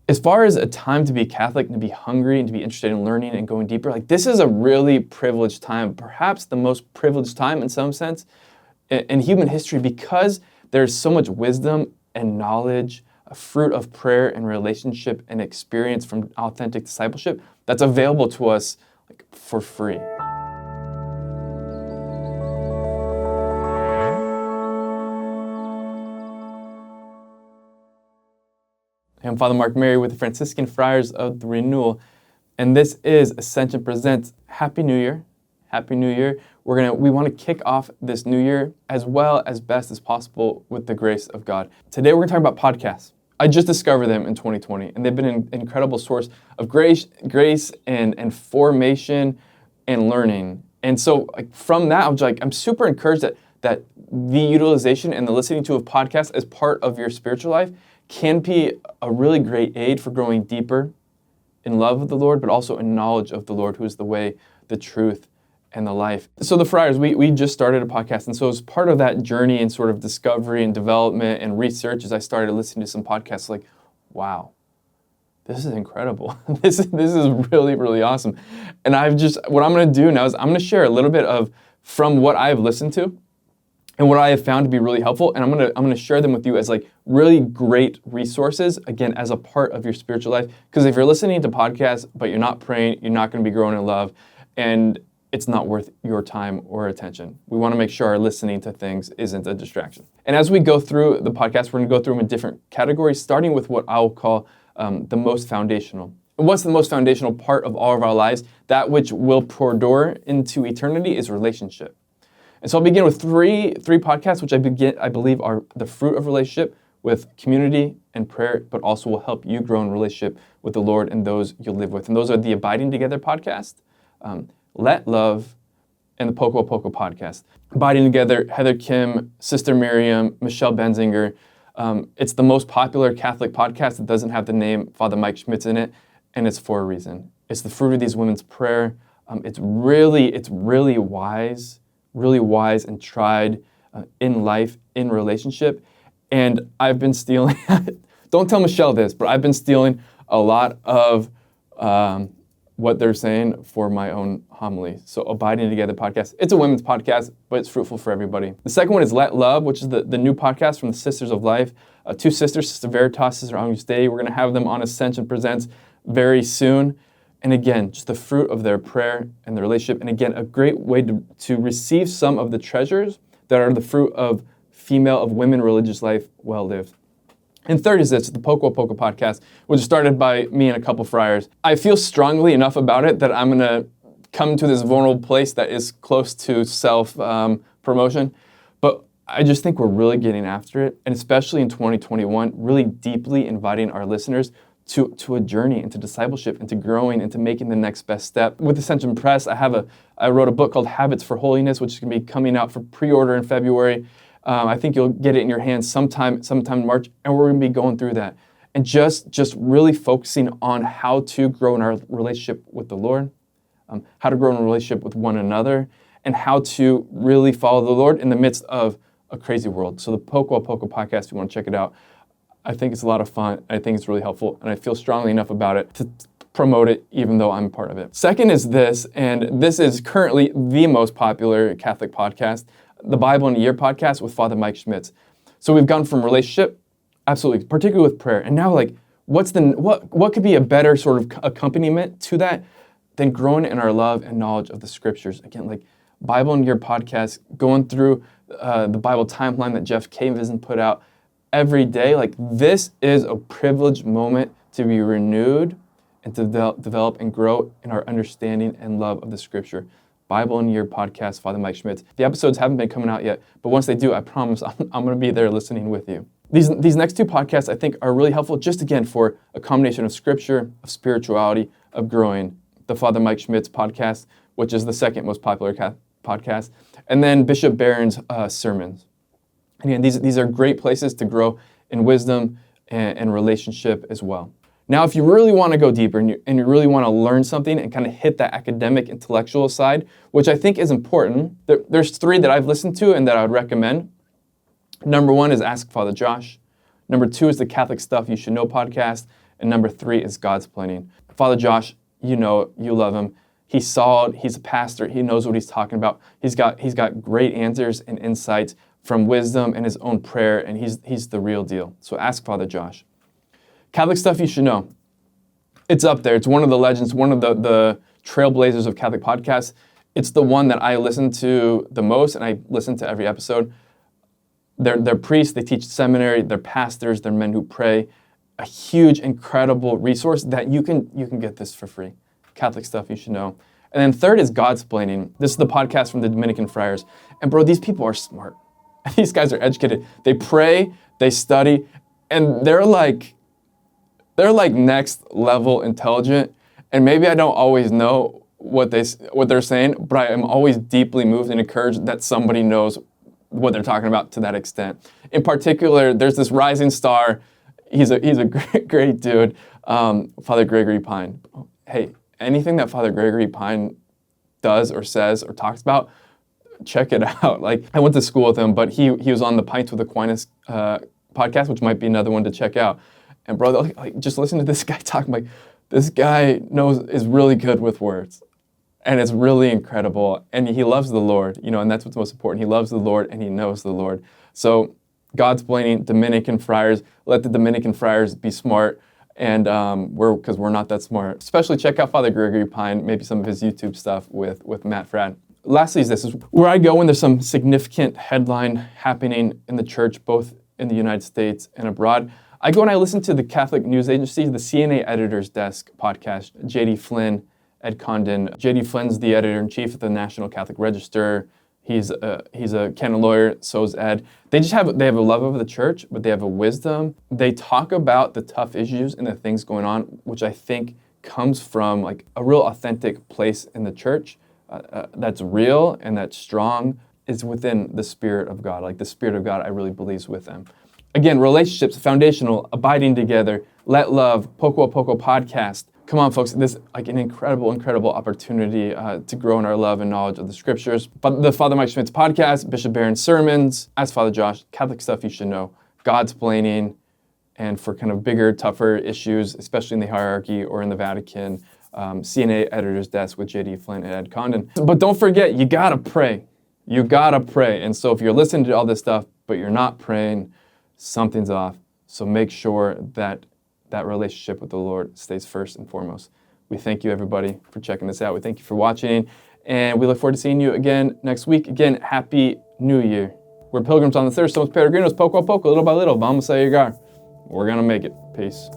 as far as a time to be Catholic and to be hungry and to be interested in learning and going deeper, like this is a really privileged time, perhaps the most privileged time in some sense in human history, because there's so much wisdom and knowledge, a fruit of prayer and relationship and experience from authentic discipleship that's available to us like for free. I'm Father Mark Mary with the Franciscan Friars of the Renewal, and this is Ascension Presents. Happy New Year. Happy New Year. We want to kick off this new year as well as best as possible with the grace of God. Today we're going to talk about podcasts. I just discovered them in 2020, and they've been an incredible source of grace and formation and learning. And so from that, I'm super encouraged that the utilization and the listening to of podcasts as part of your spiritual life can be a really great aid for growing deeper in love of the Lord, but also in knowledge of the Lord, who is the way, the truth, and the life. So the Friars, we just started a podcast, and so as part of that journey and sort of discovery and development and research, as I started listening to some podcasts, like, wow, this is incredible. This is really, really awesome. And what I'm going to do now is I'm going to share a little bit from what I've listened to and what I have found to be really helpful, and I'm gonna share them with you as like really great resources, again, as a part of your spiritual life. Because if you're listening to podcasts, but you're not praying, you're not gonna be growing in love, and it's not worth your time or attention. We wanna make sure our listening to things isn't a distraction. And as we go through the podcast, we're gonna go through them in different categories, starting with what I'll call the most foundational. And what's the most foundational part of all of our lives? That which will pour door into eternity is relationship. And so I'll begin with three podcasts, which I believe are the fruit of relationship with community and prayer, but also will help you grow in relationship with the Lord and those you'll live with. And those are the Abiding Together podcast, Let Love, and the Poco podcast. Abiding Together, Heather Kim, Sister Miriam, Michelle Benzinger. It's the most popular Catholic podcast that doesn't have the name Father Mike Schmitz in it, and it's for a reason. It's the fruit of these women's prayer. It's really wise. Really wise and tried in life, in relationship. And I've been stealing, don't tell Michelle this, but I've been stealing a lot of what they're saying for my own homily. So Abiding Together podcast, it's a women's podcast, but it's fruitful for everybody. The second one is Let Love, which is the new podcast from the Sisters of Life. Two sisters, Sister Veritas, Sister Agnus Dei. We're gonna have them on Ascension Presents very soon. And again, just the fruit of their prayer and the relationship. And again, a great way to receive some of the treasures that are the fruit of women religious life well lived. And third is this, the Poco podcast, which was started by me and a couple friars. I feel strongly enough about it that I'm going to come to this vulnerable place that is close to self-promotion. But I just think we're really getting after it. And especially in 2021, really deeply inviting our listeners to a journey into discipleship, into growing, into making the next best step. With Ascension Press, I wrote a book called Habits for Holiness, which is going to be coming out for pre-order in February. I think you'll get it in your hands sometime in March, and we're going to be going through that. And just really focusing on how to grow in our relationship with the Lord, how to grow in a relationship with one another, and how to really follow the Lord in the midst of a crazy world. So the Poco podcast, if you want to check it out, I think it's a lot of fun. I think it's really helpful, and I feel strongly enough about it to promote it, even though I'm part of it. Second is this, and this is currently the most popular Catholic podcast, the Bible in a Year podcast with Father Mike Schmitz. So we've gone from relationship, absolutely, particularly with prayer, and now what could be a better sort of accompaniment to that than growing in our love and knowledge of the Scriptures? Again, like Bible in a Year podcast, going through the Bible timeline that Jeff Cavison put out every day. Like, this is a privileged moment to be renewed and to develop and grow in our understanding and love of the Scripture. Bible in a Year podcast, Father Mike Schmitz. The episodes haven't been coming out yet, but once they do, I promise I'm going to be there listening with you. These next two podcasts, I think, are really helpful, just again for a combination of Scripture, of spirituality, of growing. The Father Mike Schmitz podcast, which is the second most popular podcast, and then Bishop Barron's sermons. And again, these are great places to grow in wisdom and relationship as well. Now, if you really want to go deeper and you really want to learn something and kind of hit that academic, intellectual side, which I think is important, there's three that I've listened to and that I would recommend. Number one is Ask Father Josh. Number two is the Catholic Stuff You Should Know podcast. And number 3 is Godsplaining. Father Josh, you know, you love him. He's solid, he's a pastor, he knows what he's talking about. He's got great answers and insights from wisdom and his own prayer, and he's the real deal. So ask Father Josh. Catholic Stuff You Should Know. It's up there. It's one of the legends, one of the trailblazers of Catholic podcasts. It's the one that I listen to the most, and I listen to every episode. They're priests, they teach seminary, they're pastors, they're men who pray. A huge, incredible resource that you can get this for free. Catholic Stuff You Should Know. And then third is Godsplaining. This is the podcast from the Dominican friars. And bro, these people are smart. These guys are educated. They pray, they study, and they're like next level intelligent. And maybe I don't always know what they're saying, but I am always deeply moved and encouraged that somebody knows what they're talking about to that extent. In particular, there's this rising star. He's a great dude, Father Gregory Pine. Hey, anything that Father Gregory Pine does or says or talks about, check it out. Like, I went to school with him, but he was on the Pints with Aquinas podcast, which might be another one to check out. And bro, like, just listen to this guy talk. Like, this guy is really good with words, and it's really incredible. And he loves the Lord, you know, and that's what's most important. He loves the Lord and he knows the Lord. So Godsplaining, Dominican friars. Let the Dominican friars be smart, and because we're not that smart. Especially check out Father Gregory Pine, maybe some of his YouTube stuff with Matt Fradd. Lastly, this is where I go when there's some significant headline happening in the church, both in the United States and abroad. I go and I listen to the Catholic news agency, the CNA Editor's Desk podcast, J.D. Flynn, Ed Condon. J.D. Flynn's the editor-in-chief of the National Catholic Register. He's a canon lawyer, so is Ed. They have a love of the church, but they have a wisdom. They talk about the tough issues and the things going on, which I think comes from like a real authentic place in the church that's real and that's strong, is within the Spirit of God. Like the Spirit of God, I really believe is with them. Again, relationships, foundational, abiding together, let love, Poco podcast. Come on, folks, this is like an incredible opportunity to grow in our love and knowledge of the Scriptures. But the Father Mike Schmitz podcast, Bishop Barron sermons, Ask Father Josh, Catholic Stuff You Should Know, Godsplaining, and for kind of bigger, tougher issues, especially in the hierarchy or in the Vatican, CNA Editor's Desk with J.D. Flynn and Ed Condon. But don't forget, you gotta pray. You gotta pray. And so if you're listening to all this stuff, but you're not praying, something's off. So make sure that relationship with the Lord stays first and foremost. We thank you, everybody, for checking this out. We thank you for watching, and we look forward to seeing you again next week. Again, Happy New Year. We're pilgrims on the thirst, somos peregrinos, poco a poco, little by little, vamos a llegar. We're going to make it. Peace.